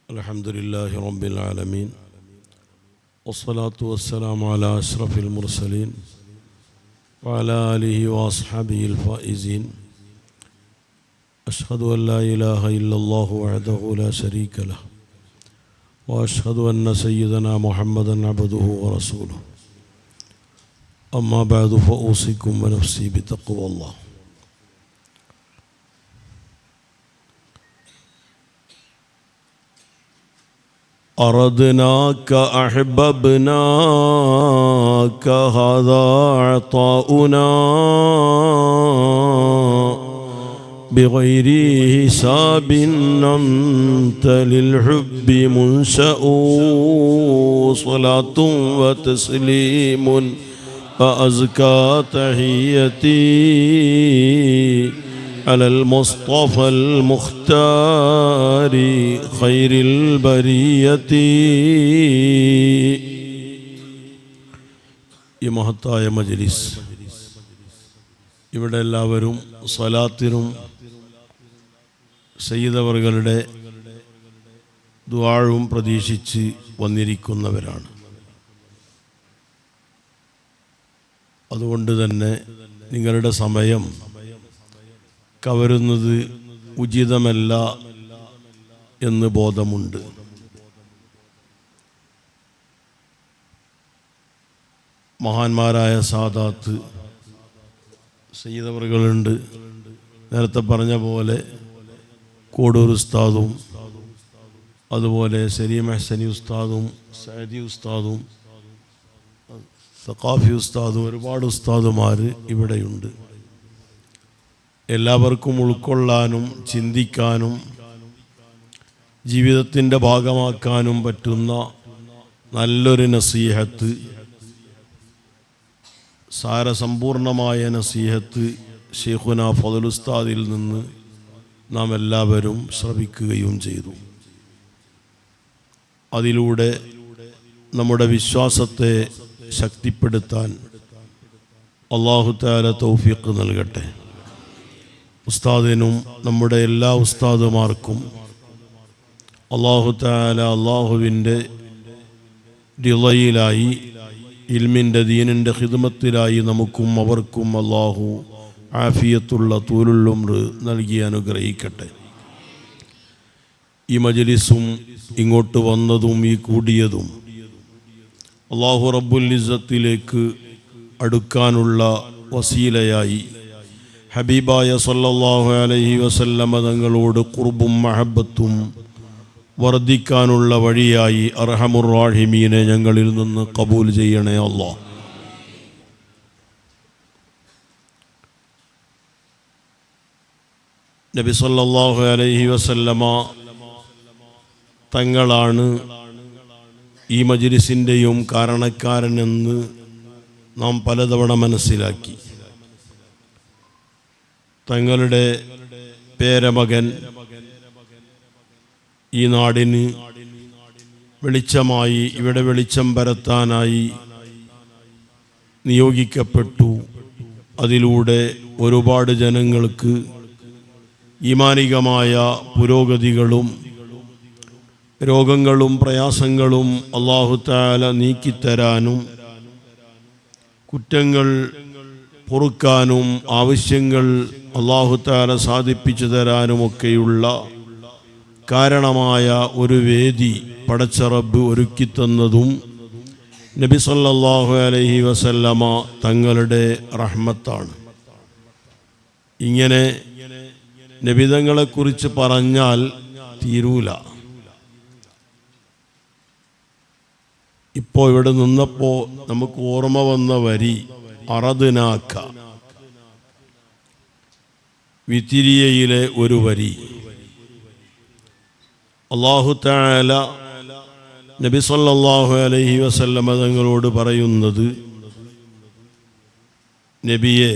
الحمد لله رب العالمين والصلاة والسلام على أشرف المرسلين وعلى آله وأصحابه الفائزين أشهد أن لا إله إلا الله وحده لا شريك له وأشهد أن سيدنا محمدا عبده ورسوله أما بعد فأوصيكم ونفسي بتقوى الله. أردناك أحببناك هذا عطاؤنا بغير حساب أنت للحب منشأ صلاة وتسليم وأزكى تحيتي على المصطفى المختار خير البرية. ഈ മഹത്തായ മജ്‌ലിസ് ഇവിടെ എല്ലാവരും സ്വലാത്തിനും സയ്യിദ് അവറുകളുടെ ദുആവും പ്രതീക്ഷിച്ച് വന്നിരിക്കുന്നവരാണ്. അതുകൊണ്ട് തന്നെ നിങ്ങളുടെ സമയം കവരുന്നത് ഉചിതമല്ല എന്ന് ബോധമുണ്ട്. മഹാന്മാരായ സാദാത്ത് സയ്യിദ് അവറുകളുണ്ട്. നേരത്തെ പറഞ്ഞ പോലെ കോടൂർ ഉസ്താദും അതുപോലെ സലീം ഹസനി ഉസ്താദും സഅദി ഉസ്താദും സഖാഫി ഉസ്താദും ഒരുപാട് ഉസ്താദുമാർ ഇവിടെയുണ്ട്. എല്ലാവർക്കും ഉൾക്കൊള്ളാനും ചിന്തിക്കാനും ജീവിതത്തിൻ്റെ ഭാഗമാക്കാനും പറ്റുന്ന നല്ലൊരു നസീഹത്ത്, സാരസമ്പൂർണമായ നസീഹത്ത് ശൈഖുന ഫളൽ ഉസ്താദിൽ നിന്ന് നാം എല്ലാവരും ശ്രവിക്കുകയും ചെയ്തു. അതിലൂടെ നമ്മുടെ വിശ്വാസത്തെ ശക്തിപ്പെടുത്താൻ അല്ലാഹു തആല തൗഫീഖ് നൽകട്ടെ. ഉസ്താദിനും നമ്മുടെ എല്ലാ ഉസ്താദുമാർക്കും അല്ലാഹു തആല അല്ലാഹുവിൻ്റെ റിളയിലായി ഇൽമിൻ്റെ ദീനിൻ്റെ ഖിദ്മത്തിലായി നമുക്കും അവർക്കും അല്ലാഹു ആഫിയത്തുള്ള തൂലുൽ ഉംർ നൽകി അനുഗ്രഹിക്കട്ടെ. ഈ മജ്‌ലിസും ഇങ്ങോട്ട് വന്നതും ഈ കൂടിയതും അല്ലാഹു റബ്ബുൽ ഇസ്സത്തിലേക്ക് അടുക്കാനുള്ള വസീലയായി ഹബീബായ സല്ലല്ലാഹു അലൈഹി വസല്ലമ തങ്ങളോട് ഖുർബും മഹബ്ബത്തും വർദ്ധിക്കാനുള്ള വഴിയായി അർഹമുർ റഹീമീനെ ഞങ്ങളിൽ നിന്ന് ഖബൂൽ ചെയ്യണേ അല്ലാഹ്. നബി സല്ലല്ലാഹു അലൈഹി വസല്ലമ തങ്ങളാണ് ഈ മജ്‌ലിസിൻ്റെയും കാരണക്കാരനെന്ന് നാം പലതവണ മനസ്സിലാക്കി. തങ്ങളുടെ പേരമകൻ ഈ നാടിന് വെളിച്ചമായി, ഇവിടെ വെളിച്ചം പരത്താനായി നിയോഗിക്കപ്പെട്ടു. അതിലൂടെ ഒരുപാട് ജനങ്ങൾക്ക് ഈമാനികമായ പുരോഗതികളും രോഗങ്ങളും പ്രയാസങ്ങളും അല്ലാഹു തആല നീക്കിത്തരാനും കുറ്റങ്ങൾ പൊറുക്കാനും ആവശ്യങ്ങൾ അല്ലാഹു തആല സാധിപ്പിച്ചു തരാനുമൊക്കെയുള്ള കാരണമായ ഒരു വേദി പടച്ച റബ്ബ് ഒരുക്കിത്തന്നതും നബി സല്ലല്ലാഹു അലൈഹി വസല്ലമ തങ്ങളുടെ റഹ്മത്താണ്. ഇങ്ങനെ നബിതങ്ങളെക്കുറിച്ച് പറഞ്ഞാൽ തീരൂല. ഇപ്പോൾ ഇവിടെ നിന്നപ്പോൾ നമുക്ക് ഓർമ്മ വന്ന വരി അറദ്നാക, വിത്തിരിയയിലെ ഒരു വരി. അല്ലാഹു തആല നബി സല്ലല്ലാഹു അലൈഹി വസല്ലമ തങ്ങളോട് പറയുന്നത്, നബിയെ,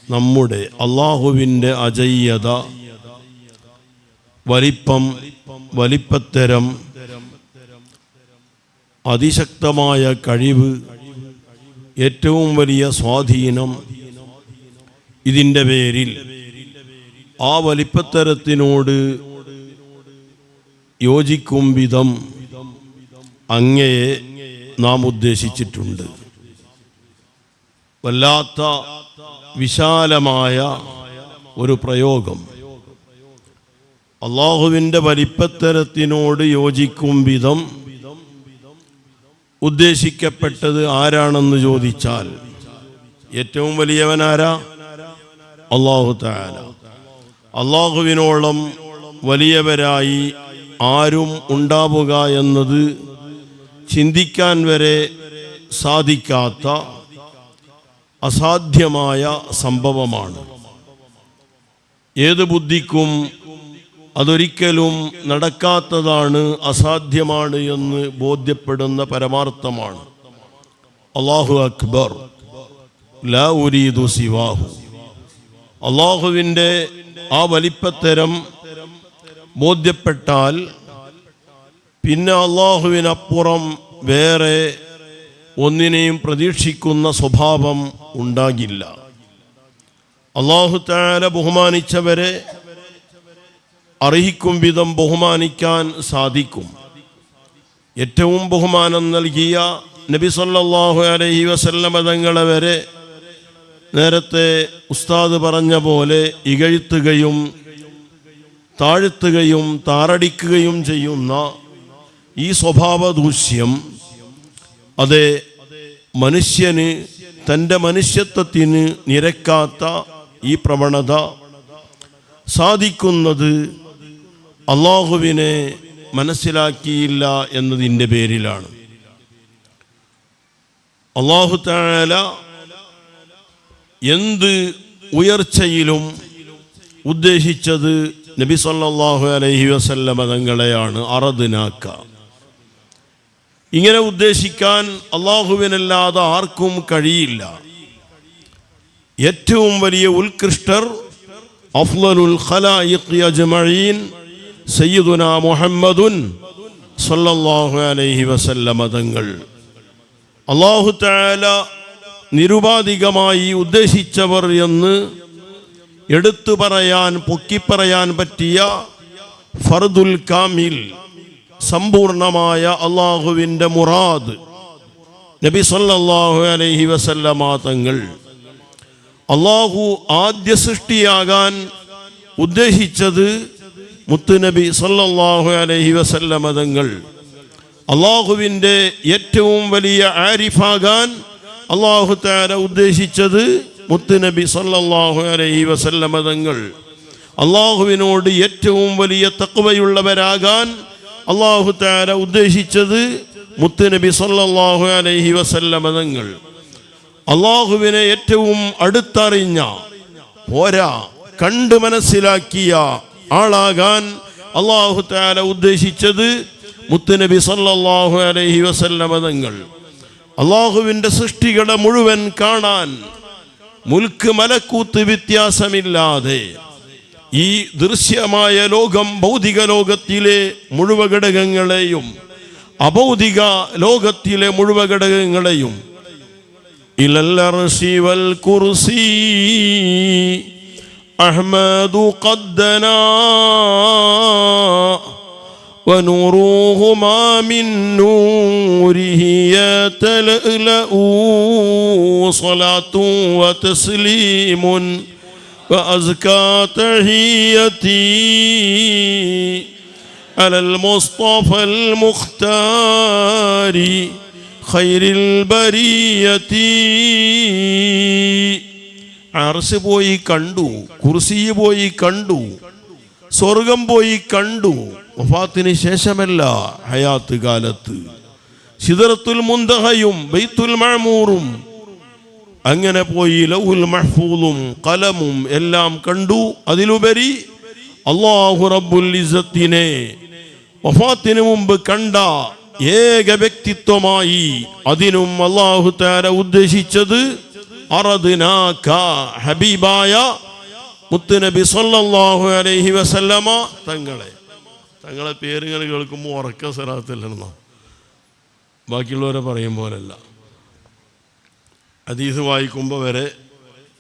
നമ്മുടെ അല്ലാഹുവിൻ്റെ അജയ്യത, വലിപ്പത്തരം, അതിശക്തമായ കഴിവ്, ഏറ്റവും വലിയ സ്വാധീനം, ഇതിൻ്റെ പേരിൽ ആ വലിപ്പത്തരത്തിനോട് യോജിക്കും വിധം അങ്ങയെ നാം ഉദ്ദേശിച്ചിട്ടുണ്ട്. വല്ലാത്ത വിശാലമായ ഒരു പ്രയോഗം. അള്ളാഹുവിൻ്റെ വലിപ്പത്തരത്തിനോട് യോജിക്കും വിധം ഉദ്ദേശിക്കപ്പെട്ടത് ആരാണെന്ന് ചോദിച്ചാൽ ഏറ്റവും വലിയവനാരാ? അല്ലാഹു തആല. അള്ളാഹുവിനോളം വലിയവരായി ആരും ഉണ്ടാവുക എന്നത് ചിന്തിക്കാൻ വരെ സാധിക്കാത്ത അസാധ്യമായ സംഭവമാണ്. ഏത് ബുദ്ധിക്കും അതൊരിക്കലും നടക്കാത്തതാണ്, അസാധ്യമാണ് എന്ന് ബോധ്യപ്പെടുന്ന പരമാർത്ഥമാണ്. അല്ലാഹു അക്ബർ, ലാ ഉരീദു സിവാഹു. അള്ളാഹുവിൻ്റെ ആ വലിപ്പത്തരം ബോധ്യപ്പെട്ടാൽ പിന്നെ അള്ളാഹുവിനപ്പുറം വേറെ ഒന്നിനെയും പ്രതീക്ഷിക്കുന്ന സ്വഭാവം ഉണ്ടാകില്ല. അല്ലാഹു തആല ബഹുമാനിച്ചവരെ അർഹിക്കും വിധം ബഹുമാനിക്കാൻ സാധിക്കും. ഏറ്റവും ബഹുമാനം നൽകിയ നബി സല്ലല്ലാഹു അലൈഹി വസല്ലമ തങ്ങളെ വരെ നേരത്തെ ഉസ്താദ് പറഞ്ഞ പോലെ ഇകഴ്ത്തുകയും താഴ്ത്തുകയും താറടിക്കുകയും ചെയ്യുന്ന ഈ സ്വഭാവ ദൂഷ്യം, അത് മനുഷ്യന് തൻ്റെ മനുഷ്യത്വത്തിന് നിരക്കാത്ത ഈ പ്രവണത സാധിക്കുന്നത് അള്ളാഹുവിനെ മനസ്സിലാക്കിയില്ല എന്നതിൻ്റെ പേരിലാണ്. അല്ലാഹു തആല എന്ത് ഉയർച്ചയിലും ഉദ്ദേശിച്ചത് നബി സല്ലല്ലാഹു അലൈഹി വസല്ലമ തങ്ങളെയാണ്. അറദ്നാക. ഇങ്ങനെ ഉദ്ദേശിക്കാൻ അള്ളാഹുവിനല്ലാതെ ആർക്കും കഴിയില്ല. ഏറ്റവും വലിയ ഉത്കൃഷ്ടർ അഫ്ളലുൽ ഖലായിഖി അജ്മഈൻ സയ്യിദുനാ മുഹമ്മദുൻ സല്ലല്ലാഹു അലൈഹി വസല്ലമ തങ്ങൾ. അല്ലാഹു തആല നിരുപാധികമായി ഉദ്ദേശിച്ചവർ എന്ന് എടുത്തു പറയാൻ, പൊക്കിപ്പറയാൻ പറ്റിയ ഫർദുൽ കാമിൽ, സമ്പൂർണമായ അള്ളാഹുവിൻ്റെ മുറാദ് നബി സല്ലല്ലാഹു അലൈഹി വസല്ലമ തങ്ങൾ. അള്ളാഹു ആദ്യ സൃഷ്ടിയാകാൻ ഉദ്ദേശിച്ചത് മുത്തുനബി സല്ലല്ലാഹു അലൈഹി വസല്ലമ തങ്ങൾ. അള്ളാഹുവിൻ്റെ ഏറ്റവും വലിയ ആരിഫാകാൻ അള്ളാഹു തആല ഉദ്ദേശിച്ചത് മുത്തുനബി സല്ലല്ലാഹു അലൈഹി വസല്ലമ തങ്ങൾ. അള്ളാഹുവിനോട് ഏറ്റവും വലിയ തഖ്വയുള്ളവരാകാൻ അള്ളാഹു തആല ഉദ്ദേശിച്ചത് മുത്തുനബി സല്ലല്ലാഹു അലൈഹി വസല്ലമ തങ്ങൾ. അള്ളാഹുവിനെ ഏറ്റവും അടുത്തറിഞ്ഞ, പോരാ കണ്ട് മനസ്സിലാക്കിയ ആളാകാൻ അള്ളാഹു തആല ഉദ്ദേശിച്ചത് മുത്തുനബി സല്ലല്ലാഹു അലൈഹി വസല്ലമ തങ്ങൾ. അള്ളാഹുവിൻ്റെ സൃഷ്ടികളെ മുഴുവൻ കാണാൻ മുൽക്ക് മലക്കൂത്ത് വ്യത്യാസമില്ലാതെ ഈ ദൃശ്യമായ ലോകം, ഭൗതിക ലോകത്തിലെ മുഴുവൻ ഘടകങ്ങളെയും അഭൗതിക ലോകത്തിലെ മുഴുവൻ ഘടകങ്ങളെയും ഇലൽ അർശി വൽ കുർസി അഹ്മദു ഖദ്ദനാ ونورهما من نوره يتلألأ صلاة وتسليم وأزكى تحيتي على المصطفى المختار خير البرية. അർശ് പോയി കണ്ടു, കുർസി പോയി കണ്ടു, സ്വർഗം പോയി കണ്ടു. വഫാത്തിന് ശേഷമല്ല, ഹയാത്ത് കാലത്ത് സിദ്റത്തുൽ മുന്തഹയും ബൈത്തുൽ മഅമൂറും അങ്ങനെ പോയി ലൗഹുൽ മഹ്ഫൂളും ഖലമും എല്ലാം കണ്ടു. അതിലുപരി അല്ലാഹു റബ്ബുൽ ഇസ്സത്തിനെ വഫാത്തിന് മുമ്പ് കണ്ട ഏക വ്യക്തിത്വമായി അതിനും അല്ലാഹു തആല ഉദ്ദേശിച്ചത് അറദ്നാക, ഹബീബായ മുത്തുനബി സല്ലല്ലാഹു അലൈഹി വസല്ലമ തങ്ങളെ. തങ്ങളെ പേരുകൾ കേൾക്കുമ്പോൾ ഉറക്ക സലാത്തില്ലെന്നോ, ബാക്കിയുള്ളവരെ പറയും പോലല്ല. ഹദീസ് വായിക്കുമ്പോൾ വരെ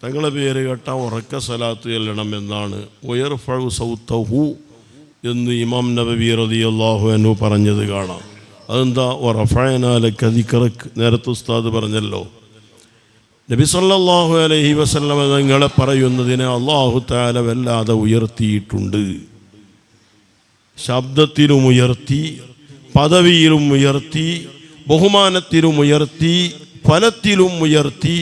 തങ്ങളെ പേര് കേട്ടാൽ ഉറക്ക സലാത്ത് ചെല്ലണം എന്നാണ്. ഉയർഫഉ സൗതഹു എന്ന് ഇമാം നബവി റളിയല്ലാഹു അൻഹു പറഞ്ഞത് കാണാം. അതെന്താ? വറഫഅനാ ലക ദിക്റക്, നേരത്തെ ഉസ്താദ് പറഞ്ഞല്ലോ. നബി സല്ലല്ലാഹു അലൈഹി വസല്ലമ തങ്ങളെ പറയുന്നതിനെ അല്ലാഹു തആല വല്ലാതെ ഉയർത്തിയിട്ടുണ്ട്. ശബ്ദത്തിലും ഉയർത്തി, പദവിയിലും ഉയർത്തി, ബഹുമാനത്തിലും ഉയർത്തി, ഫലത്തിലും ഉയർത്തി.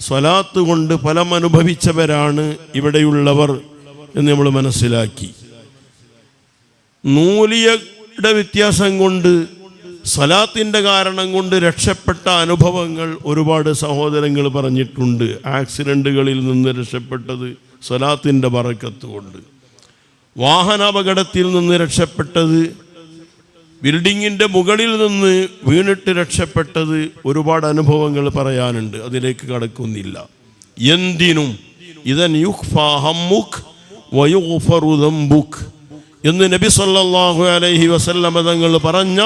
സ്വലാത്ത് കൊണ്ട് ഫലം അനുഭവിച്ചവരാണ് ഇവിടെയുള്ളവർ എന്ന് നമ്മൾ മനസ്സിലാക്കി. നൂലിയുടെ വ്യത്യാസം കൊണ്ട്, സ്വലാത്തിൻ്റെ കാരണം കൊണ്ട് രക്ഷപ്പെട്ട അനുഭവങ്ങൾ ഒരുപാട് സഹോദരങ്ങൾ പറഞ്ഞിട്ടുണ്ട്. ആക്സിഡൻറ്റുകളിൽ നിന്ന് രക്ഷപ്പെട്ടത് സ്വലാത്തിൻ്റെ ബറക്കത്ത് കൊണ്ട്, വാഹനാപകടത്തിൽ നിന്ന് രക്ഷപ്പെട്ടത്, ബിൽഡിങ്ങിൻ്റെ മുകളിൽ നിന്ന് വീണിട്ട് രക്ഷപ്പെട്ടത്, ഒരുപാട് അനുഭവങ്ങൾ പറയാനുണ്ട്. അതിലേക്ക് കടക്കുന്നില്ല. എന്തിനും ഇദൻ യുഖ്ഫാ ഹമ്മുക് വയുഗ്ഫറു ദംബുക് എന്ന് നബി സല്ലല്ലാഹു അലൈഹി വസല്ലമ തങ്ങൾ പറഞ്ഞ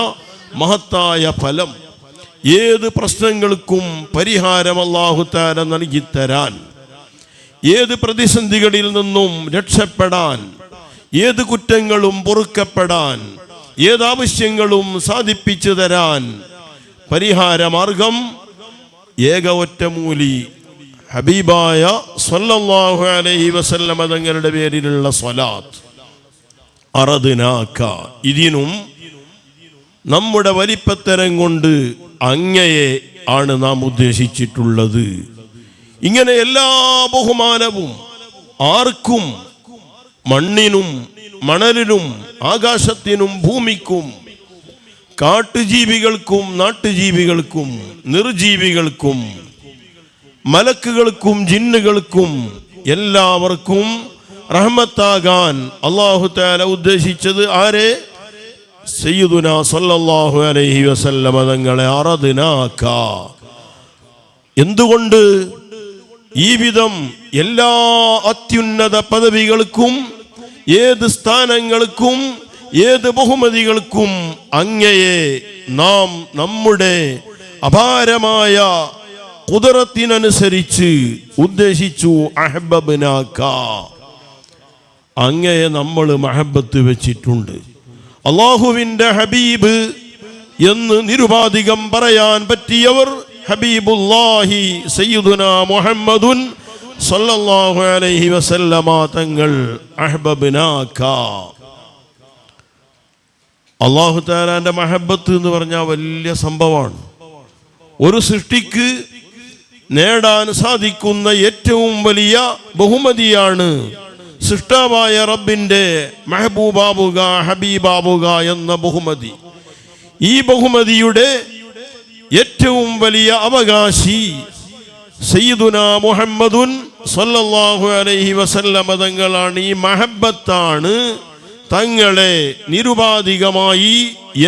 മഹത്തായ ഫലം. ഏത് പ്രശ്നങ്ങൾക്കും പരിഹാരം അല്ലാഹു തആല നൽകിത്തരാൻ, ഏത് പ്രതിസന്ധികളിൽ നിന്നും രക്ഷപ്പെടാൻ, ഏത് കുറ്റങ്ങളും പൊറുക്കപ്പെടാൻ, ഏതാവശ്യങ്ങളും സാധിപ്പിച്ചു തരാൻ പരിഹാരമാർഗം ഏക ഒറ്റമൂലി ഹബീബായ സ്വല്ലല്ലാഹു അലൈഹി വസല്ലമ തങ്ങളുടെ പേരിലുള്ള സ്വലാത്ത്. അറദ്നാക, ഇതിനും നമ്മുടെ വലിപ്പത്തരം കൊണ്ട് അങ്ങയെ ആണ് നാം ഉദ്ദേശിച്ചിട്ടുള്ളത്. ഇങ്ങനെ എല്ലാ ബഹുമാനവും ആർക്കും, മണ്ണിനും മണലിനും ആകാശത്തിനും ഭൂമിക്കും, കാട്ടുജീവികൾക്കും നാട്ടുജീവികൾക്കും നിർജീവികൾക്കും മലക്കുകൾക്കും ജിന്നുകൾക്കും എല്ലാവർക്കും റഹ്മത്താകാൻ അല്ലാഹു തആല ഉദ്ദേശിച്ചത് ആരെ? സയ്യിദുനാ സല്ലല്ലാഹു അലൈഹി വസല്ലമ തങ്ങളെ. അറദ്നാക, എന്തുകൊണ്ട്? ഈ വിധം എല്ലാ അത്യുന്നത പദവികൾക്കും, ഏത് സ്ഥാനങ്ങൾക്കും, ഏത് ബഹുമതികൾക്കും അങ്ങയെ നാം നമ്മുടെ അപാരമായ ഖുദ്റത്തിനനുസരിച്ച് ഉദ്ദേശിച്ചു. അഹ്ബബ്നാക, അങ്ങയെ നമ്മൾ മഹബത്ത് വെച്ചിട്ടുണ്ട്. അല്ലാഹുവിൻ്റെ ഹബീബ് എന്ന് നിരുപാധികം പറയാൻ പറ്റിയവർ ഹബീബുല്ലാഹി സയ്യിദുനാ മുഹമ്മദുൻ സല്ലല്ലാഹു അലൈഹി വസല്ലമ തങ്ങൾ. അഹ്ബബ്നാക, അല്ലാഹു തആലാന്റെ മഹബത്ത് എന്ന് പറഞ്ഞാൽ വലിയ സംഭവമാണ്. ഒരു സൃഷ്ടിക്ക് നേടാൻ സാധിക്കുന്ന ഏറ്റവും വലിയ ബഹുമതിയാണ് സൃഷ്ടാവായ റബ്ബിൻ്റെ മെഹബൂബാവുക, ഹബീബാവുക എന്ന ബഹുമതി. ഈ ബഹുമതിയുടെ ഏറ്റവും വലിയ അവകാശി സയ്യിദുനാ മുഹമ്മദുൻ സല്ലല്ലാഹു അലൈഹി വസല്ലമ തങ്ങളാണ്. ഈ മഹബത്താണ് തങ്ങളെ നിരുപാധികമായി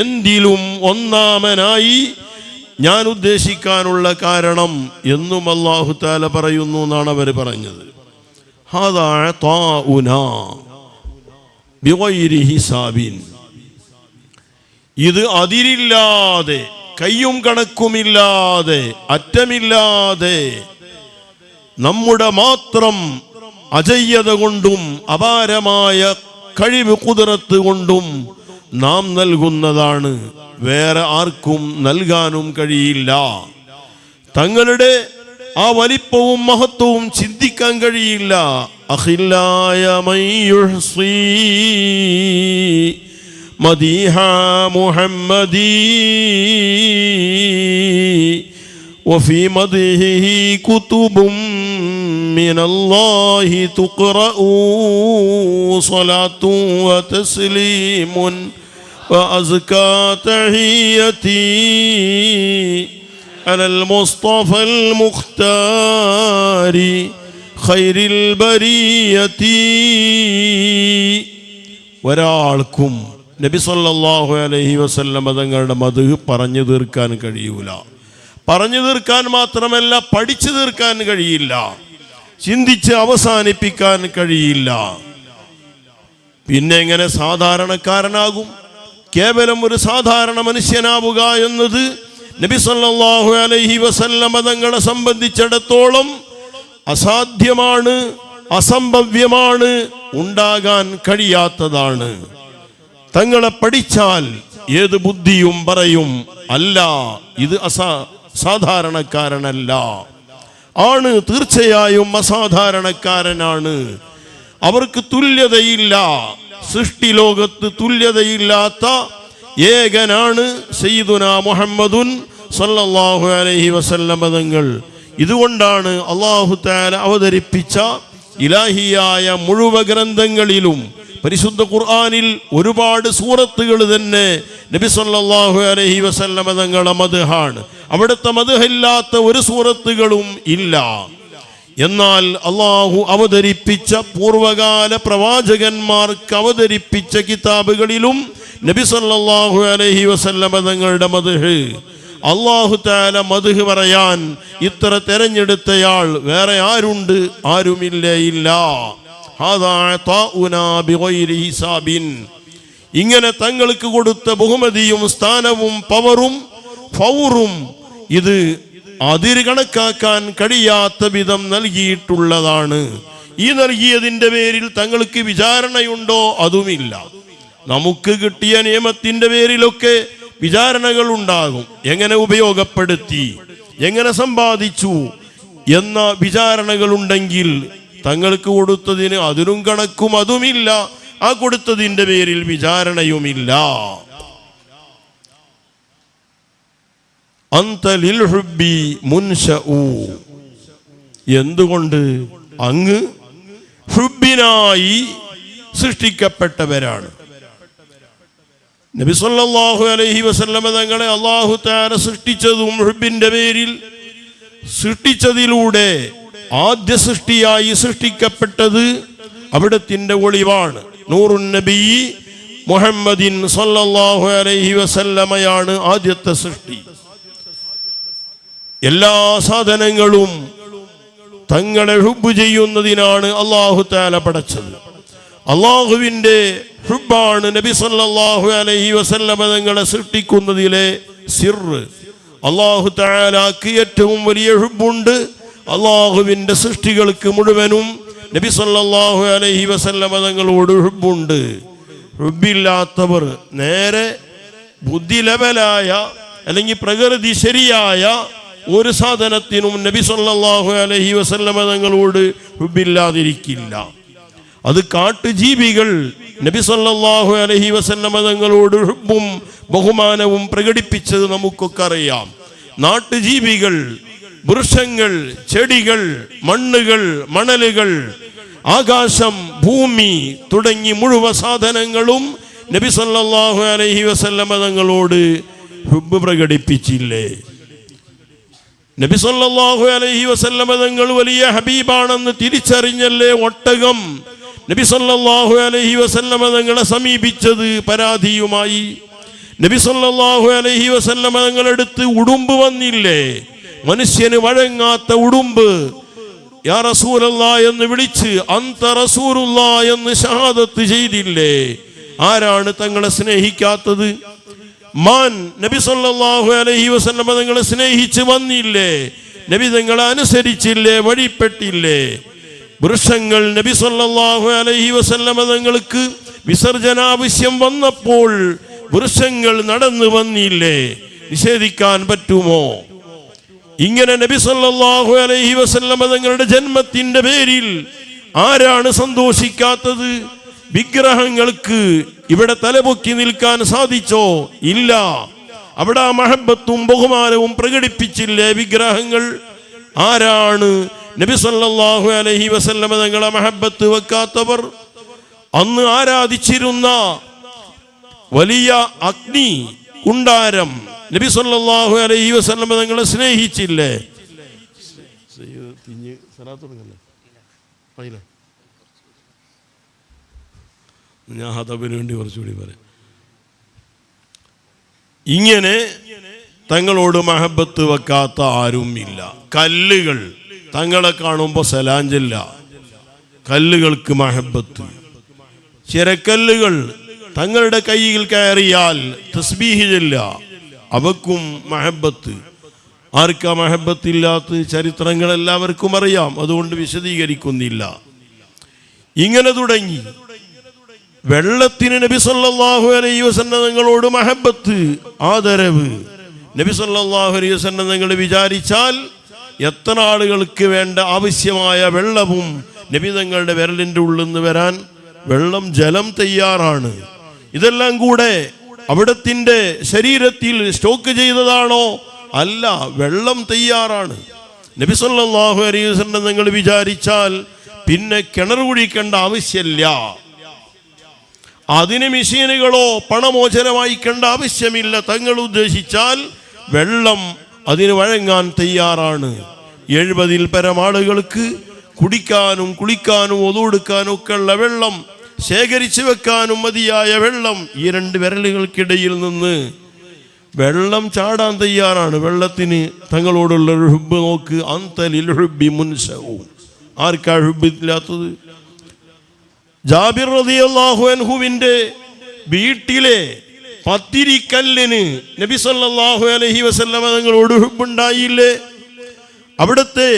എന്തിലും ഒന്നാമനായി ഞാൻ ഉദ്ദേശിക്കാനുള്ള കാരണം എന്നും അല്ലാഹു തആല പറയുന്നു എന്നാണ് അവർ പറഞ്ഞത്. ഹാദാ അതാഉനാ ബിഗൈരി ഹിസാബിൻ, ഇത് അതിരില്ലാതെ, കയ്യും കണക്കുമില്ലാതെ, അറ്റമില്ലാതെ, നമ്മുടെ മാത്രം അജയ്യത കൊണ്ടും അപാരമായ കഴിവ് ഖുദ്റത്ത് കൊണ്ടും നാം നൽകുന്നതാണ്. വേറെ ആർക്കും നൽകാനും കഴിയില്ല. തങ്ങളുടെ ആ വലിപ്പവും മഹത്വവും ചിന്തിക്കാൻ കഴിയില്ല. അഖില്ലായ മയ്യുഹ്സി മദീഹ മുഹമ്മദി വഫീ മദ്ഹിഹി കുതുബും മിനല്ലാഹി തുഖറഉ സ്വലാത്തു വതസ്ലീമുൻ വഅസ്കാ തഹിയ്യതി അലൽ മുസ്തഫൽ മുഖ്താരി ഖൈറിൽ ബരിയതി. ഒരാൾക്കും നബി സല്ലല്ലാഹു അലൈഹി വസല്ലം തങ്ങളുടെ മദ്ഹ് പറഞ്ഞു തീർക്കാൻ കഴിയൂല. പറഞ്ഞു തീർക്കാൻ മാത്രമല്ല, പഠിച്ചു തീർക്കാൻ കഴിയില്ല, ചിന്തിച്ച് അവസാനിപ്പിക്കാൻ കഴിയില്ല. പിന്നെ എങ്ങനെ സാധാരണക്കാരനാകും? കേവലം ഒരു സാധാരണ മനുഷ്യനാവുക എന്നത് നബി സല്ലല്ലാഹു അലൈഹി വസല്ലം തങ്ങളെ സംബന്ധിച്ചിടത്തോളം അസാധ്യമാണ്, അസംഭവ്യമാണ്, ഉണ്ടാകാൻ കഴിയാത്തതാണ്. തങ്ങളെ പഠിച്ചാൽ ഏത് ബുദ്ധിയും പറയും അല്ല, ഇത് സാധാരണക്കാരനല്ല. ആണ്, തീർച്ചയായും അസാധാരണക്കാരനാണ്. അവർക്ക് തുല്യതയില്ല. സൃഷ്ടി ലോകത്ത് തുല്യതയില്ലാത്ത ഏകനാണ് സയ്യിദുനാ മുഹമ്മദുൻ സല്ലല്ലാഹു അലൈഹി വസല്ലം തങ്ങൾ. ഇതുകൊണ്ടാണ് അല്ലാഹു തആല അവതരിപ്പിച്ച ഇലാഹിയായ മുഴുവൻ ഗ്രന്ഥങ്ങളിലും പരിശുദ്ധ ഖുർആനിൽ ഒരുപാട് സൂറത്തുകൾ തന്നെ നബി സല്ലല്ലാഹു അലൈഹി വസല്ലം തങ്ങളുടെ മദ്ഹാണ്. അവിടുത്തെ മദ്ഹില്ലാത്ത ഒരു സൂറത്തുകളും ഇല്ല. എന്നാൽ അള്ളാഹു അവതരിപ്പിച്ച പൂർവകാല പ്രവാചകന്മാർക്ക് അവതരിപ്പിച്ച കിതാബുകളിലും നബി സല്ലല്ലാഹു അലൈഹി വസല്ലം തങ്ങളുടെ മദ്ഹ്, അല്ലാഹു തആല മദ്ഹ് പറയാൻ ഇത്ര തെരഞ്ഞെടുത്തയാൾ വേറെ ആരുണ്ട്? ആരുമില്ലേ? ഇല്ല. ഇങ്ങനെ തങ്ങൾക്ക് കൊടുത്ത ബഹുമതിയും സ്ഥാനവും പവറും ഫൗറും ഇത് അതിര് കണക്കാക്കാൻ കഴിയാത്ത വിധം നൽകിയിട്ടുള്ളതാണ്. ഈ നൽകിയതിൻ്റെ പേരിൽ തങ്ങൾക്ക് വിചാരണയുണ്ടോ? അതുമില്ല. നമുക്ക് കിട്ടിയ നിയമത്തിൻ്റെ പേരിലൊക്കെ വിചാരണകൾ ഉണ്ടാകും. എങ്ങനെ ഉപയോഗപ്പെടുത്തി, എങ്ങനെ സമ്പാദിച്ചു എന്ന വിചാരണകൾ ഉണ്ടെങ്കിൽ തങ്ങൾക്ക് കൊടുത്തതിന് അതിനും കണക്കും അതുമില്ല. ആ കൊടുത്തതിൻ്റെ പേരിൽ വിചാരണയുമില്ല. അന്ത ലിൽ ഹുബ്ബി മുൻശഉ, എന്തുകൊണ്ട്? അങ്ങ് ഹുബ്ബിനായി സൃഷ്ടിക്കപ്പെട്ടവരാണ്. നബി സല്ലല്ലാഹു അലൈഹി വസല്ലം തങ്ങളെ അല്ലാഹു തആല സൃഷ്ടിച്ചതും ഹുബ്ബിന്റെ പേരിൽ സൃഷ്ടിച്ചതിലൂടെ ആദ്യ സൃഷ്ടിയായി സൃഷ്ടിക്കപ്പെട്ടത് അവിടത്തിന്റെ ഒളിവാണ്. നൂറുൻ നബി മുഹമ്മദിൻ സല്ലല്ലാഹു അലൈഹി വസല്ലമയാണ് ആദ്യത്തെ സൃഷ്ടി. എല്ലാ സാധനങ്ങളും തങ്ങളെ ഹുബ്ബ് ചെയ്യുന്നതിനാണ് അല്ലാഹു തആല പടച്ചത്. അല്ലാഹുവിൻ്റെ ഹുബ്ബാണ് നബി സല്ലല്ലാഹു അലൈഹി വസല്ലമ തങ്ങളെ സൃഷ്ടിക്കുന്നതിലെ സിർറ്. അല്ലാഹു തആലാക്ക് ഏറ്റവും വലിയ ഹുബ്ബുണ്ട്. അല്ലാഹുവിൻ്റെ സൃഷ്ടികൾക്ക് മുഴുവനും നബി സല്ലല്ലാഹു അലൈഹി വസല്ലമ തങ്ങളോട് ഹുബ്ബുണ്ട്. ഹുബ്ബില്ലാത്തവർ നേരെ ബുദ്ധി ലെവലായ അല്ലെങ്കിൽ പ്രകൃതി ശരിയായ ഒരു സാധനത്തിനും നബി സല്ലല്ലാഹു അലൈഹി വസല്ലമ തങ്ങളോട് ഹുബ്ബില്ലാതിരിക്കില്ല. അത് കാട്ടുജീവികൾ നബി സല്ലല്ലാഹു അലൈഹി വസല്ലമ തങ്ങളോട് ഹുബ്ബും ബഹുമാനവും പ്രകടിപ്പിച്ചത് നമുക്കൊക്കെ അറിയാം. നാട്ടുജീവികൾ, വൃക്ഷങ്ങൾ, ചെടികൾ, മണ്ണുകൾ, മണലുകൾ, ആകാശം, ഭൂമി തുടങ്ങി മുഴുവൻ സാധനങ്ങളും നബി സല്ലല്ലാഹു അലൈഹി വസല്ലമ തങ്ങളോട് ഹുബ്ബ് പ്രകടിപ്പിച്ചില്ലേ? നബി സല്ലല്ലാഹു അലൈഹി വസല്ലമ തങ്ങൾ വലിയ ഹബീബാണെന്ന് തിരിച്ചറിഞ്ഞല്ലേ ഒട്ടകം നബി സല്ലല്ലാഹു അലൈഹി വസല്ലമ തങ്ങളെ സമീപിച്ചത് പരാതിയുമായി? നബി സല്ലല്ലാഹു അലൈഹി വസല്ലമ തങ്ങളടുത്ത് ഉടുമ്പ് വന്നില്ലേ? മനുഷ്യന് വഴങ്ങാത്ത ഉടുമ്പ്. യാ റസൂലല്ലാഹ് എന്ന് വിളിച്ച് അന്ത റസൂലുള്ളാഹ് എന്ന് ഷഹാദത്ത് ചെയ്തില്ലേ? ആരാണ് തങ്ങളെ സ്നേഹിക്കാത്തത്? മാൻ നബി സല്ലല്ലാഹു അലൈഹി വസല്ലമ തങ്ങളെ സ്നേഹിച്ച് വന്നില്ലേ? നബി തങ്ങളെ അനുസരിച്ചില്ലേ? വഴിപ്പെട്ടില്ലേ? വൃക്ഷങ്ങൾ നബി സല്ലല്ലാഹു അലൈഹി വസല്ലമ തങ്ങൾക്ക് വിസർജനാവശ്യം വന്നപ്പോൾ വൃക്ഷങ്ങൾ നടന്നു വന്നില്ലേ? നിഷേധിക്കാൻ പറ്റുമോ? ഇങ്ങനെ നബി സല്ലല്ലാഹു അലൈഹി വസല്ലമ തങ്ങളുടെ ജന്മത്തിന്റെ പേരിൽ ആരാണ് സന്തോഷിക്കാത്തത്? വിഗ്രഹങ്ങൾക്ക് ഇവിടെ തലപൊക്കി നിൽക്കാൻ സാധിച്ചോ? ഇല്ല. അവിടെ ആ മഹബത്തും ബഹുമാനവും പ്രകടിപ്പിച്ചില്ലേ വിഗ്രഹങ്ങൾ? ആരാണ് നബി സല്ലല്ലാഹു അലൈഹി വസല്ലമ തങ്ങളെ മഹബത്ത് വെക്കാത്തവർ? അന്ന് ആരാധിച്ചിരുന്ന വലിയ അഗ്നി കുണ്ടാരം നബി സല്ലല്ലാഹു അലൈഹി വസല്ലമ തങ്ങളെ സ്നേഹിച്ചില്ലേ? ഞാൻ ഹദബിന് വേണ്ടി കുറച്ചുകൂടി പറയാം. ഇങ്ങനെ തങ്ങളോട് മഹബത്ത് വെക്കാത്ത ആരും ഇല്ല. കല്ലുകൾ തങ്ങളെ കാണുമ്പോൾ സലാഞ്ചല്ല, കല്ലുകൾക്ക് മഹബത്ത്. ചിരക്കല്ലുകൾ തങ്ങളുടെ കയ്യിൽ കയറിയാൽ തസ്ബീഹ് ചൊല്ല, അവക്കും മഹബത്ത്. ആർക്കാ മഹബത്തില്ലാത്ത ചരിത്രങ്ങൾ എല്ലാവർക്കും അറിയാം, അതുകൊണ്ട് വിശദീകരിക്കുന്നില്ല. ഇങ്ങനെ തുടങ്ങി. വെള്ളത്തിന് നബി സല്ലല്ലാഹു അലൈഹി വസല്ലം തങ്ങളോട് മഹബത്ത്, ആദരവ്. നബി സല്ലല്ലാഹു അലൈഹി വസല്ലം തങ്ങൾ വിചാരിച്ചാൽ എത്ര ആളുകൾക്ക് വേണ്ട ആവശ്യമായ വെള്ളവും നബി തങ്ങളുടെ വിരലിൻ്റെ ഉള്ളിൽ നിന്ന് വരാൻ ജലം തയ്യാറാണ്. ഇതെല്ലാം കൂടെ അവിടത്തിൻ്റെ ശരീരത്തിൽ സ്റ്റോക്ക് ചെയ്തതാണോ? അല്ല, വെള്ളം തയ്യാറാണ്. നബി സല്ലല്ലാഹു അലൈഹി വസല്ലം തങ്ങൾ വിചാരിച്ചാൽ പിന്നെ കിണർ കുഴിക്കേണ്ട ആവശ്യമില്ല. അതിന് മെഷീനുകളോ പണമോ ചെലവഴിക്കേണ്ട ആവശ്യമില്ല. തങ്ങൾ ഉദ്ദേശിച്ചാൽ വെള്ളം അതിന് വഴങ്ങാൻ തയ്യാറാണ്. 70-ൽ പരം ആളുകൾക്ക് കുടിക്കാനും കുളിക്കാനും ഒതുകൊടുക്കാനും ഒക്കെ ഉള്ള വെള്ളം ശേഖരിച്ചു വെക്കാനും മതിയായ വെള്ളം ഈ 2 വിരലുകൾക്കിടയിൽ നിന്ന് വെള്ളം ചാടാൻ തയ്യാറാണ്. വെള്ളത്തിന് തങ്ങളോടുള്ള ഹുബ്ബ് നോക്ക്. അന്തലിൽ ഹുബ്ബി മുൻസഉ. ആർക്കാ ഹുബ്ബില്ലാത്തത്? ജാബിർ റളിയല്ലാഹു അൻഹുവിൻ്റെ വീട്ടിലെ പത്തിരിക്കല്ലിന് നബി സല്ലല്ലാഹു അലൈഹി വസല്ലം തങ്ങളോട് ഹുബ്ബുണ്ടായില്ലേ? അവിടുത്തെ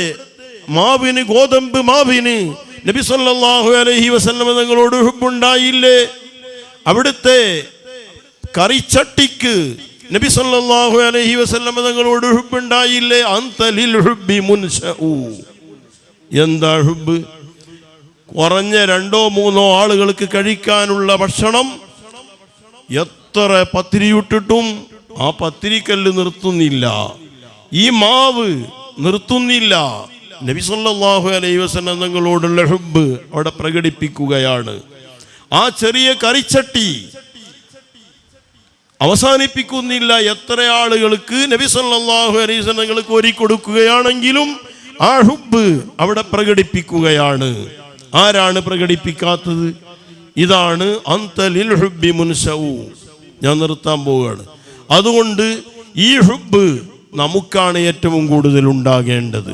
മാവിന്, ഗോതമ്പ് മാവിന് നബി സല്ലല്ലാഹു അലൈഹി വസല്ലം തങ്ങളോട് ഹുബ്ബുണ്ടായില്ലേ? അവിടുത്തെ കറിച്ചട്ടിക്ക് നബി സല്ലല്ലാഹു അലൈഹി വസല്ലം തങ്ങളോട് ഹുബ്ബുണ്ടായില്ലേ? അന്തലിൽ ഹുബ്ബി മുൻസഉ. എന്താ ഹുബ്ബ്? കുറഞ്ഞ 2-3 ആളുകൾക്ക് കഴിക്കാനുള്ള ഭക്ഷണം എത്ര പത്തിരിയിട്ടിട്ടും ആ പത്തിരിക്കല്ല് നിർത്തുന്നില്ല, ഈ മാവ് നിർത്തുന്നില്ല. നബി സല്ലല്ലാഹു അലൈഹി വസല്ലം തങ്ങളോടുള്ള ഹുബ്ബ് അവിടെ പ്രകടിപ്പിക്കുകയാണ്. ആ ചെറിയ കറിച്ചട്ടി അവസാനിപ്പിക്കുന്നില്ല. എത്ര ആളുകൾക്ക് നബി സല്ലല്ലാഹു അലൈഹി വസല്ലം തങ്ങൾക്ക് ഒരുക്കൊടുക്കുകയാണെങ്കിലും ആ ഹുബ്ബ് അവിടെ പ്രകടിപ്പിക്കുകയാണ്. ആരാണ് പ്രകടിപ്പിക്കാത്തത്? ഇതാണ് അന്തലിൽ ഹുബ്ബി മുൻസഉ. ഞാൻ നിർത്താൻ പോവുകയാണ്. അതുകൊണ്ട് ഈ ഹുബ്ബ് നമുക്കാണ് ഏറ്റവും കൂടുതൽ ഉണ്ടാകേണ്ടത്.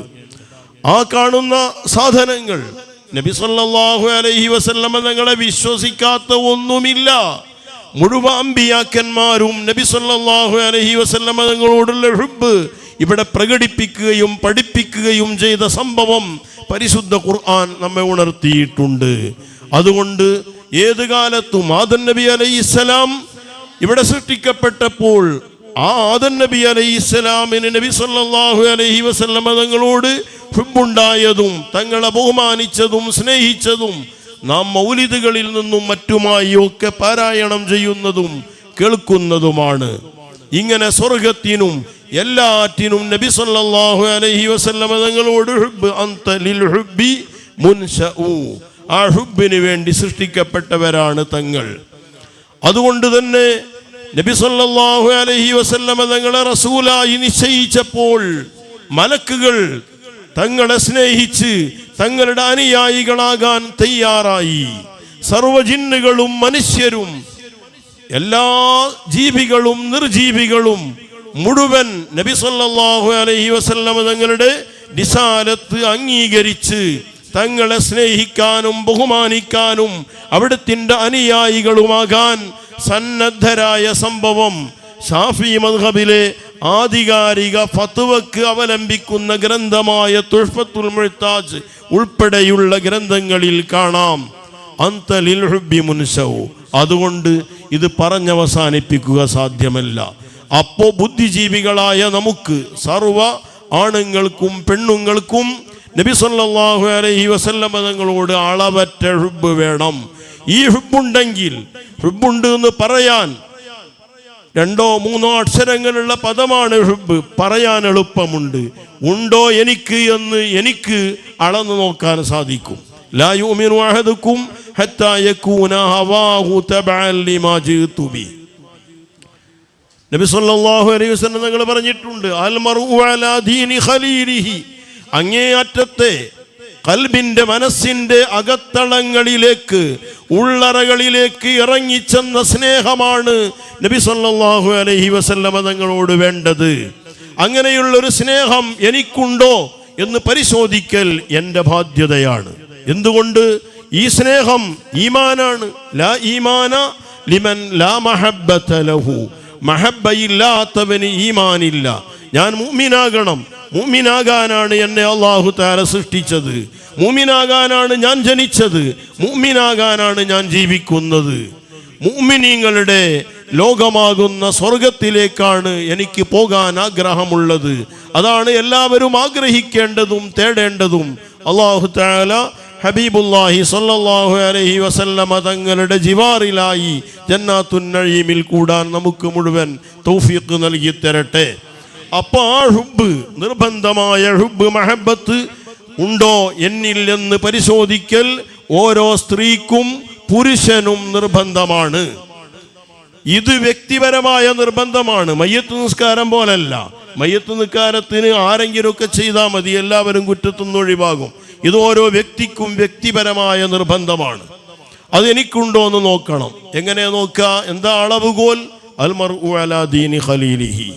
ആ കാണുന്ന സാധനങ്ങൾ നബി സല്ലല്ലാഹു അലൈഹി വസല്ലം തങ്ങളെ വിശ്വസിക്കാത്ത ഒന്നുമില്ല. മുഴുവൻ അമ്പിയാക്കന്മാരും നബി സല്ലല്ലാഹു അലൈഹി വസല്ലം തങ്ങളോടുള്ള ഹുബ്ബ് ഇവിടെ പ്രകടിപ്പിക്കുകയും പഠിപ്പിക്കുകയും ചെയ്ത സംഭവം പരിശുദ്ധ ഖുർആൻ നമ്മെ ഉണർത്തിയിട്ടുണ്ട്. അതുകൊണ്ട് ഏത് കാലത്തും ആദം നബി അലൈഹിസ്സലാം ഇവിടെ സൃഷ്ടിക്കപ്പെട്ടപ്പോൾ ആ ആദം നബി അലൈഹിസ്സലാമിന് നബി സല്ലല്ലാഹു അലൈഹി വസല്ലം തങ്ങളോട് ഹുബ്ബുണ്ടായതും തങ്ങളെ ബഹുമാനിച്ചതും സ്നേഹിച്ചതും നാം മൗലിദുകളിൽ നിന്നും മറ്റുമായി ഒക്കെ പാരായണം ചെയ്യുന്നതും കേൾക്കുന്നതുമാണ്. ഇങ്ങനെ സ്വർഗത്തിനും എല്ലാറ്റിനും നബി സല്ലല്ലാഹു അലൈഹി വസല്ലം തങ്ങളോട് ഹുബ്ബ് അന്തലിൽ ഹുബ്ബി മുൻസഉ. ആ ഹുബ്ബിന് വേണ്ടി സൃഷ്ടിക്കപ്പെട്ടവരാണ് തങ്ങൾ. അതുകൊണ്ട് തന്നെ നബി സല്ലല്ലാഹു അലൈഹി വസല്ലം തങ്ങളെ റസൂലായി നിശ്ചയിച്ചപ്പോൾ മലക്കുകൾ തങ്ങളെ സ്നേഹിച്ച് തങ്ങളുടെ അനുയായികളാകാൻ തയ്യാറായി. സർവ്വ ജിന്നുകളും മനുഷ്യരും എല്ലാ ജീവികളും നിർജീവികളും മുഴുവൻ നബി സല്ലല്ലാഹു അലൈഹി വസല്ലം തങ്ങളുടെ റിസാലത്ത് അംഗീകരിച്ച് തങ്ങളെ സ്നേഹിക്കാനും ബഹുമാനിക്കാനും അവിടുത്തെ അനുയായികളുമാകാൻ സന്നദ്ധരായ സംഭവം ഷാഫി മദ്ഹബിലെ ആധികാരിക ഫത്വക്ക് അവലംബിക്കുന്ന ഗ്രന്ഥമായ തുഹ്ഫത്തുൽ മുഹ്താജ് ഉൾപ്പെടെയുള്ള ഗ്രന്ഥങ്ങളിൽ കാണാം. അന്തലിൽ ഹുബ്ബി മുൻസഉ. അതുകൊണ്ട് ഇത് പറഞ്ഞവസാനിപ്പിക്കുക സാധ്യമല്ല. അപ്പോൾ ബുദ്ധിജീവികളായ നമുക്ക് സർവ ആണുങ്ങൾക്കും പെണ്ണുങ്ങൾക്കും നബി സല്ലല്ലാഹു അലൈഹി വസല്ലം തങ്ങളോട് അളവറ്റ ഹുബ്ബ് വേണം. ഈ ഹുബ്ബുണ്ടെങ്കിൽ, ഹുബ്ബുണ്ട് എന്ന് പറയാൻ 2-3 അക്ഷരങ്ങളുള്ള പദമാണ് ഹുബ്ബ്, പറയാൻ എളുപ്പമുണ്ട്. ഉണ്ടോ എനിക്ക് എന്ന് എനിക്ക് അളന്നു നോക്കാൻ സാധിക്കും. ലാ യുമിനു അഹദുക്കും ഹത്താ യകൂന ഹവാഹു തബഅൻ ലിമാ ജിതു ബി. നബി സല്ലല്ലാഹു അലൈഹി വസല്ലം തങ്ങൾ പറഞ്ഞിട്ടുണ്ട്, അൽ മർഉ അലാ ദീനി ഖലീലിഹി. അങ്ങേയറ്റത്തെ ഖൽബിന്റെ മനസ്സിന്റെ അകത്തളങ്ങളിലേക്ക് ഉള്ളറകളിലേക്ക് ഇറങ്ങിച്ചെന്ന സ്നേഹമാണ് നബി സല്ലല്ലാഹു അലൈഹി വസല്ലം തങ്ങളോട് വേണ്ടത്. അങ്ങനെയുള്ളൊരു സ്നേഹം എനിക്കുണ്ടോ എന്ന് പരിശോധിക്കൽ എൻ്റെ ബാധ്യതയാണ്. എന്തുകൊണ്ട്? ഈ സ്നേഹം ഈമാനാണ്. ലാ ഈമാന ലിമൻ ലാ മഹബ്ബത ലഹു. മഹബ്ബയില്ലാത്തവന് ഈമാനില്ല. ഞാൻ മുഅ്മിനാകണം, മുഅ്മിനാകാനാണ് എന്നെ അല്ലാഹു തആല സൃഷ്ടിച്ചത്, മുഅ്മിനാകാനാണ് ഞാൻ ജനിച്ചത്, മുഅ്മിനാകാനാണ് ഞാൻ ജീവിക്കുന്നത്. മുഅ്മിനീങ്ങളുടെ ലോകമാകുന്ന സ്വർഗത്തിലേക്കാണ് എനിക്ക് പോകാൻ ആഗ്രഹമുള്ളത്. അതാണ് എല്ലാവരും ആഗ്രഹിക്കേണ്ടതും തേടേണ്ടതും. അല്ലാഹു തആല ഹബീബുല്ലാഹി സ്വല്ലല്ലാഹു അലൈഹി വസല്ലമ തങ്ങളുടെ ജിവാറിലായി ജന്നാത്തുൻ നഈമിൽ കൂടാൻ നമുക്ക് മുഴുവൻ തൗഫീഖ് നൽകി തരട്ടെ. അപ്പോൾ ആ ഹുബ്ബ്, നിർബന്ധമായ ഹുബ്ബ് മഹബത്ത് ഉണ്ടോ എന്നിൽ എന്ന് പരിശോധിക്കൽ ഓരോ സ്ത്രീക്കും പുരുഷനും നിർബന്ധമാണ്. ഇത് വ്യക്തിപരമായ നിർബന്ധമാണ്, മയ്യത്ത് നിസ്കാരം പോലല്ല. മയ്യത്ത് നിസ്കാരത്തിന് ആരെങ്കിലുമൊക്കെ ചെയ്താൽ മതി, എല്ലാവരും കുറ്റത്തുനിന്ന് ഒഴിവാകും. ഇത് ഓരോ വ്യക്തിക്കും വ്യക്തിപരമായ നിർബന്ധമാണ്. അതെനിക്കുണ്ടോ എന്ന് നോക്കണം. എങ്ങനെ നോക്കുക? എന്താ അളവുകോൽ? അൽമർഉ അലാ ദീനി ഖലീലിഹി.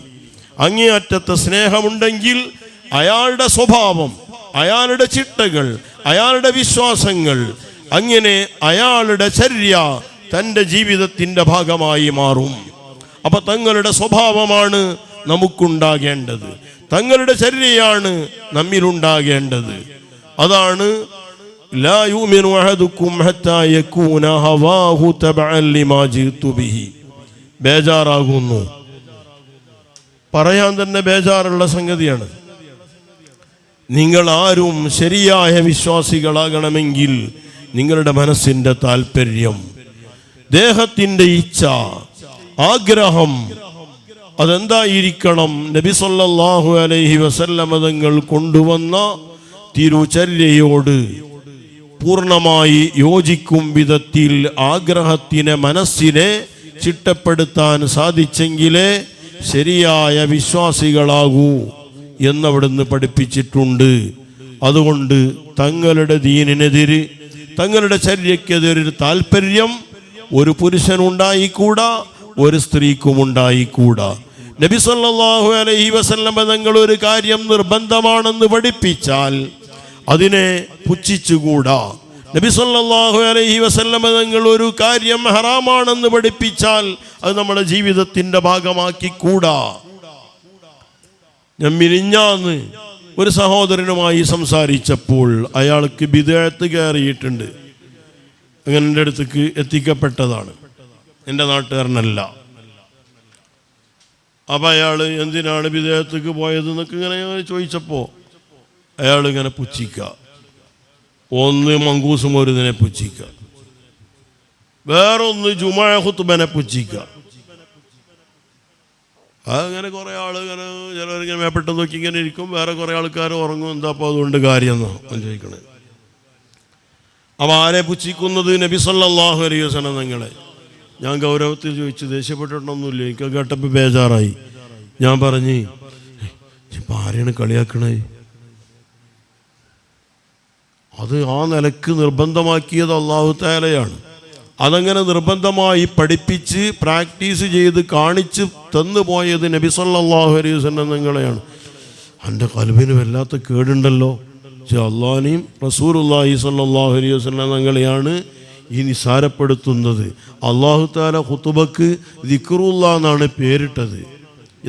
അങ്ങേയറ്റത്തെ സ്നേഹമുണ്ടെങ്കിൽ അയാളുടെ സ്വഭാവം, അയാളുടെ ചിട്ടകൾ, അയാളുടെ വിശ്വാസങ്ങൾ, അങ്ങനെ അയാളുടെ ചര്യ തൻ്റെ ജീവിതത്തിൻ്റെ ഭാഗമായി മാറും. അപ്പം തങ്ങളുടെ സ്വഭാവമാണ് നമുക്കുണ്ടാകേണ്ടത്, തങ്ങളുടെ ചര്യയാണ് നമ്മിലുണ്ടാകേണ്ടത്. അതാണ് ലാ യുമിനു അഹദുക്കും ഹത്താ യകൂന ഹവാഹു തബഅൻ ലിമാ ജിതു ബിഹി. ബേജാറാകുന്നു, പറയാൻ തന്നെ ബേജാറുള്ള സംഗതിയാണ്. നിങ്ങൾ ആരും ശരിയായ വിശ്വാസികളാകണമെങ്കിൽ നിങ്ങളുടെ മനസ്സിൻ്റെ താല്പര്യം, ദേഹത്തിൻ്റെ ഇച്ഛ, ആഗ്രഹം അതെന്തായിരിക്കണം? നബി സല്ലല്ലാഹു അലൈഹി വസല്ലമ തങ്ങൾ കൊണ്ടുവന്ന തിരുചര്യയോട് പൂർണ്ണമായി യോജിക്കും വിധത്തിൽ ആഗ്രഹത്തിനെ, മനസ്സിനെ ചിട്ടപ്പെടുത്താൻ സാധിച്ചെങ്കിലേ ശരിയായ വിശ്വാസികളാകൂ എന്നവിടുന്ന് പഠിപ്പിച്ചിട്ടുണ്ട്. അതുകൊണ്ട് തങ്ങളുടെ ദീനിനെതിര്, തങ്ങളുടെ ചര്യക്കെതിരൊരു താല്പര്യം ഒരു പുരുഷനുണ്ടായിക്കൂടാ, ഒരു സ്ത്രീക്കും ഉണ്ടായിക്കൂടാ. നബി സല്ലല്ലാഹു അലൈഹി വസല്ലമ തങ്ങൾ ഒരു കാര്യം നിർബന്ധമാണെന്ന് പഠിപ്പിച്ചാൽ അതിനെ പുച്ഛിച്ചുകൂടാ. നബി സല്ലല്ലാഹു അലൈഹി വസല്ലമ തങ്ങൾ ഒരു കാര്യം ഹറാമാണെന്ന് പഠിപ്പിച്ചാൽ അത് നമ്മുടെ ജീവിതത്തിൻ്റെ ഭാഗമാക്കി കൂടാ. ഞാൻ മിനിഞ്ഞാന്ന് ഒരു സഹോദരനുമായി സംസാരിച്ചപ്പോൾ അയാൾക്ക് ബിദ്അത്ത് കയറിയിട്ടുണ്ട്. അങ്ങനെ എൻ്റെ അടുത്തേക്ക് എത്തിക്കപ്പെട്ടതാണ്, എൻ്റെ നാട്ടുകാരനല്ല. അപ്പം അയാൾ എന്തിനാണ് ബിദ്അത്തേക്ക് പോയതെന്നൊക്കെ ഇങ്ങനെ ചോദിച്ചപ്പോൾ അയാൾ ഇങ്ങനെ പുച്ഛിക്കുക. ഒന്ന് മങ്കൂസ് മൗലിദിനെ പുച്ഛിക്കുക, വേറൊന്ന് ജുമാ ഖുത്ബനെ പുച്ഛിക്കുക. അങ്ങനെ കുറേ ആൾ ഇങ്ങനെ ചിലരിങ്ങനെ മേപ്പെട്ട് നോക്കി ഇങ്ങനെ ഇരിക്കും, വേറെ കുറേ ആൾക്കാർ ഉറങ്ങും. എന്താ അപ്പോൾ അതുകൊണ്ട് കാര്യം എന്നാണ് ചോദിക്കണേ. അപ്പം ആരെ പുച്ഛിക്കുന്നത്? നബി സല്ലല്ലാഹു അലൈഹി വസല്ലം തങ്ങളെ. ഞാൻ ഗൗരവത്തിൽ ചോദിച്ചു, ദേഷ്യപ്പെട്ടിട്ടൊന്നുമില്ല, എനിക്ക് കേട്ടപ്പോൾ ബേജാറായി. ഞാൻ പറഞ്ഞ്, ഇപ്പം ആരെയാണ് കളിയാക്കണേ? അത് ആ നിലക്ക് നിർബന്ധമാക്കിയത് അല്ലാഹു തആലയാണ്. അതങ്ങനെ നിർബന്ധമായി പഠിപ്പിച്ച് പ്രാക്ടീസ് ചെയ്ത് കാണിച്ച് തന്നു പോയത് നബി സല്ലല്ലാഹു അലൈഹി വസല്ലം തങ്ങളെയാണ്. എൻ്റെ ഖൽബിന് വല്ലാത്ത കേടുണ്ടല്ലോ. അല്ലാഹുവിനെയും റസൂലുള്ളാഹി സ്വല്ലല്ലാഹു അലൈഹി വസല്ലം തങ്ങളെയാണ് ഈ നിസാരപ്പെടുത്തുന്നത്. അല്ലാഹു തആല ഖുതുബക്ക് ദിക്റുല്ലാഹ് എന്നാണ് പേരിട്ടത്.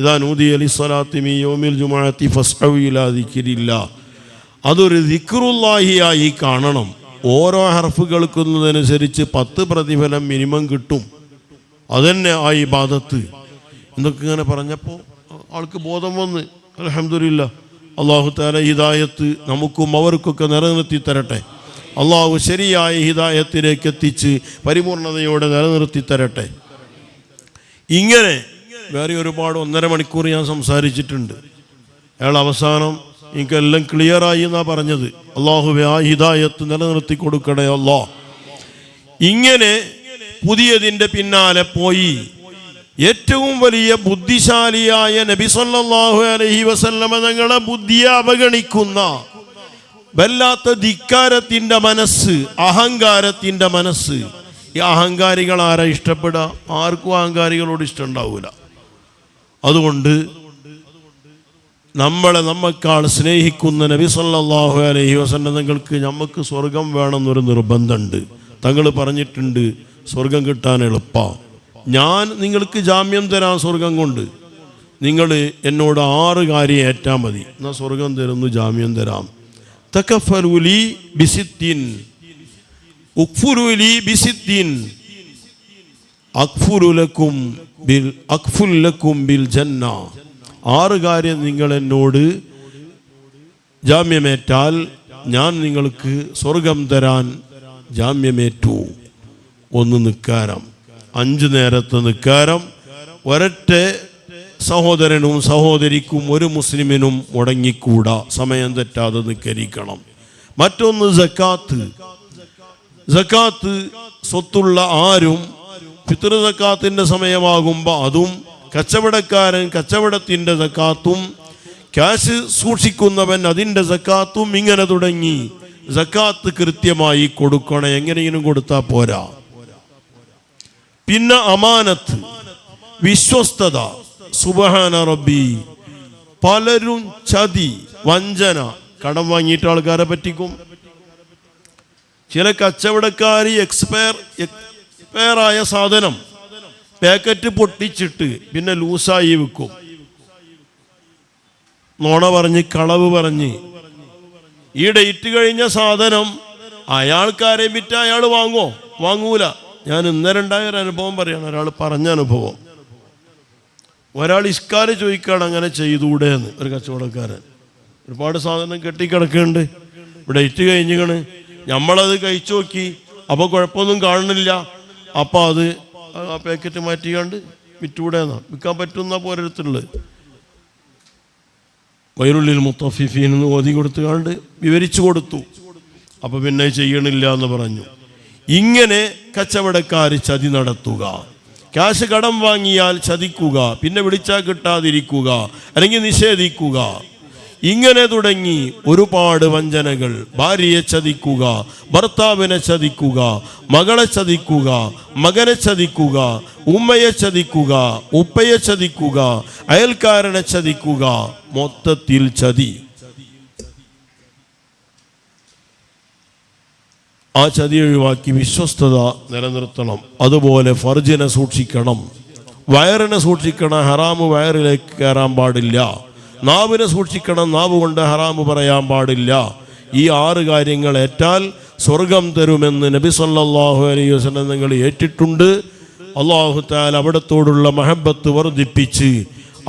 ഇദാ നൂദിയ ലിസ്സലാത്തി മിൻ യൗമിൽ ജുമുഅത്തി ഫസ്അു ഇലാ ദിക്രില്ലാഹ്. അതൊരു ദിക്റുല്ലാഹിയായി കാണണം. ഓരോ ഹർഫ് കേൾക്കുന്നതനുസരിച്ച് 10 പ്രതിഫലം മിനിമം കിട്ടും. അതന്നെ ആ ഇബാദത്ത് എന്നൊക്കെ ഇങ്ങനെ പറഞ്ഞപ്പോൾ ആൾക്ക് ബോധം വന്ന്. അൽഹംദുലില്ലാഹ്, അല്ലാഹു തആല ഹിദായത്ത് നമുക്കും അവർക്കൊക്കെ നിലനിർത്തി തരട്ടെ. അള്ളാഹു ശരിയായ ഹിദായത്തിലേക്ക് എത്തിച്ച് പരിപൂർണതയോടെ നിലനിർത്തി തരട്ടെ. ഇങ്ങനെ വേറെ ഒരുപാട് 1.5 മണിക്കൂർ ഞാൻ സംസാരിച്ചിട്ടുണ്ട്. അയാൾ അവസാനം എനിക്കെല്ലാം ക്ലിയറായി എന്നാണ് പറഞ്ഞത്. അള്ളാഹുവേ ആ ഹിദായത്ത് നിലനിർത്തി കൊടുക്കണേ അല്ലാ. ഇങ്ങനെ പുതിയതിൻ്റെ പിന്നാലെ പോയി ഏറ്റവും വലിയ ബുദ്ധിശാലിയായ നബി സല്ലല്ലാഹു അലൈഹി വസല്ലമ തങ്ങളെ ബുദ്ധിയെ അവഗണിക്കുന്ന വല്ലാത്ത ധിക്കാരത്തിൻ്റെ മനസ്സ്, അഹങ്കാരത്തിൻ്റെ മനസ്സ്. ഈ അഹങ്കാരികൾ ആരാ ഇഷ്ടപ്പെടുക? ആർക്കും അഹങ്കാരികളോട് ഇഷ്ടമുണ്ടാവില്ല. അതുകൊണ്ട് നമ്മെക്കാൾ സ്നേഹിക്കുന്ന നബി സല്ലല്ലാഹു അലൈഹി വസല്ലം തങ്ങൾക്ക് നമുക്ക് സ്വർഗം വേണമെന്നൊരു നിർബന്ധമുണ്ട്. തങ്ങൾ പറഞ്ഞിട്ടുണ്ട് സ്വർഗം കിട്ടാൻ എളുപ്പമാണ്, ഞാൻ നിങ്ങൾക്ക് ജാമ്യം തരാം സ്വർഗം കൊണ്ട്. നിങ്ങൾ എന്നോട് 6 കാര്യം ഏറ്റാൽ മതി, എന്നാൽ സ്വർഗം തരുന്നു, ജാമ്യം തരാം. തകഫലുലി ബിസിദ്ദീൻ ഉക്ഫുലുലി ബിസിദ്ദീൻ അക്ഫുലക്കും ബിൽ ജന്ന. 6 കാര്യം നിങ്ങൾ എന്നോട് ജാമ്യമേറ്റാൽ ഞാൻ നിങ്ങൾക്ക് സ്വർഗം തരാൻ ജാമ്യമേറ്റു. 1 നിക്കാരം, 5 നേരത്തെ നിക്കാരം, ഒരൊറ്റ സഹോദരനും സഹോദരിക്കും ഒരു മുസ്ലിമിനും മുടങ്ങിക്കൂടാ, സമയം തെറ്റാതെ നിക്കരിക്കണം. മറ്റൊന്ന് സക്കാത്ത്. സക്കാത്ത് സ്വത്തുള്ള ആരും ഫിത്ർ സക്കാത്തിൻ്റെ സമയമാകുമ്പോൾ അതും, കച്ചവടക്കാരൻ കച്ചവടത്തിൻ്റെ സക്കാത്തും, ക്യാഷ് സൂക്ഷിക്കുന്നവൻ അതിൻ്റെ സക്കാത്തും, ഇങ്ങനെ തുടങ്ങി സക്കാത്ത് കൃത്യമായി കൊടുക്കണം. എങ്ങനെയെങ്കിലും കൊടുത്താൽ പോരാ. പിന്നെ അമാനത്ത്, വിശ്വസ്തത. സുബ്ഹാന റബ്ബി, പലരും ചതി, വഞ്ചന, കടം വാങ്ങിയിട്ട് ആൾക്കാരെ പറ്റിക്കും. ചില കച്ചവടക്കാർ എക്സ്പയറായ സാധനം പാക്കറ്റ് പൊട്ടിച്ചിട്ട് പിന്നെ ലൂസായി വിൽക്കും. നോണ പറഞ്ഞ്, കളവ് പറഞ്ഞ്. ഈ ഡേറ്റ് കഴിഞ്ഞ സാധനം അയാൾക്കാരെ വിറ്റ അയാൾ വാങ്ങൂല. ഞാൻ ഇന്നലെ ഉണ്ടായ ഒരു അനുഭവം പറയാണ്, ഒരാൾ പറഞ്ഞ അനുഭവം. ഒരാൾ ഇഷ്കാര് ചോദിക്കുകയാണ്, അങ്ങനെ ചെയ്തൂടെ എന്ന്. ഒരു കച്ചവടക്കാരൻ ഒരുപാട് സാധനം കെട്ടിക്കിടക്കുന്നുണ്ട്, ഡേറ്റ് കഴിഞ്ഞിക്കണ്, നമ്മളത് കഴിച്ചു നോക്കി, അപ്പോൾ കുഴപ്പമൊന്നും കാണുന്നില്ല. അപ്പോൾ അത് ആ പാക്കറ്റ് മാറ്റിക്കാണ്ട് വിറ്റൂടെ എന്നാ, വിൽക്കാൻ പറ്റുന്ന പോരത്തുള്ളത്. വൈറുള്ളിൽ മുത്തഫിഫീൻ എന്ന് ഓതി കൊടുത്തുകൊണ്ട് വിവരിച്ചു കൊടുത്തു. അപ്പോൾ പിന്നെ ചെയ്യണില്ല എന്ന് പറഞ്ഞു. ഇങ്ങനെ കച്ചവടക്കാർ ചതി നടത്തുക, ക്യാഷ് കടം വാങ്ങിയാൽ ചതിക്കുക, പിന്നെ വിളിച്ചാൽ കിട്ടാതിരിക്കുക, അല്ലെങ്കിൽ നിഷേധിക്കുക, ഇങ്ങനെ തുടങ്ങി ഒരുപാട് വഞ്ചനകൾ. ഭാര്യയെ ചതിക്കുക, ഭർത്താവിനെ ചതിക്കുക, മകളെ ചതിക്കുക, മകനെ ചതിക്കുക, ഉമ്മയെ ചതിക്കുക, ഉപ്പയെ ചതിക്കുക, അയൽക്കാരനെ ചതിക്കുക, മൊത്തത്തിൽ ചതി. ആ ചതി ഒഴിവാക്കി വിശ്വസ്തത നിലനിർത്തണം. അതുപോലെ ഫർജിനെ സൂക്ഷിക്കണം, വയറിനെ സൂക്ഷിക്കണം, ഹറാമ് വയറിലേക്ക് കയറാൻ പാടില്ല. നാവിനെ സൂക്ഷിക്കണം, നാവ് കൊണ്ട് ഹറാമ് പറയാൻ പാടില്ല. ഈ 6 കാര്യങ്ങൾ ഏറ്റാൽ സ്വർഗം തരുമെന്ന് നബി സല്ലല്ലാഹു അലൈഹി വസല്ലം നിങ്ങൾ ഏറ്റിട്ടുണ്ട്. അല്ലാഹു തആല അവിടത്തോടുള്ള മഹബത്ത് വർദ്ധിപ്പിച്ച്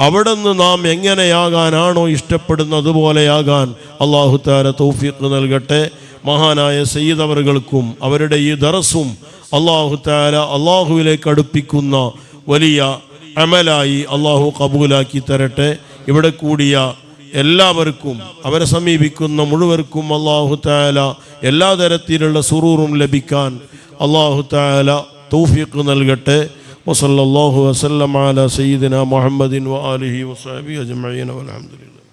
അവിടെ നിന്ന് നാം എങ്ങനെയാകാനാണോ ഇഷ്ടപ്പെടുന്നത് അതുപോലെയാകാൻ അല്ലാഹു തആല തൗഫീഖ് നൽകട്ടെ. മഹാനായ സയ്യിദ് അവറുകൾക്കും അവരുടെ ഈ ദറസും അല്ലാഹു തആല അല്ലാഹുവിലേക്ക് അടുപ്പിക്കുന്ന വലിയ അമലായി അല്ലാഹു കബൂലാക്കി തരട്ടെ. ഇവിടെ കൂടിയ എല്ലാവർക്കും അവരെ സമീപിക്കുന്ന മുഴുവർക്കും അല്ലാഹു തആല എല്ലാ തരത്തിലുള്ള സുറൂറും ലഭിക്കാൻ അല്ലാഹു തആല തൗഫീഖ് നൽകട്ടെ. വസല്ലല്ലാഹു വസല്ലമ അലാ സയ്യിദിനാ മുഹമ്മദിൻ വആലിഹി വസഹ്ബിഹി അജ്മഈൻ വൽഹംദുലില്ലാഹ്.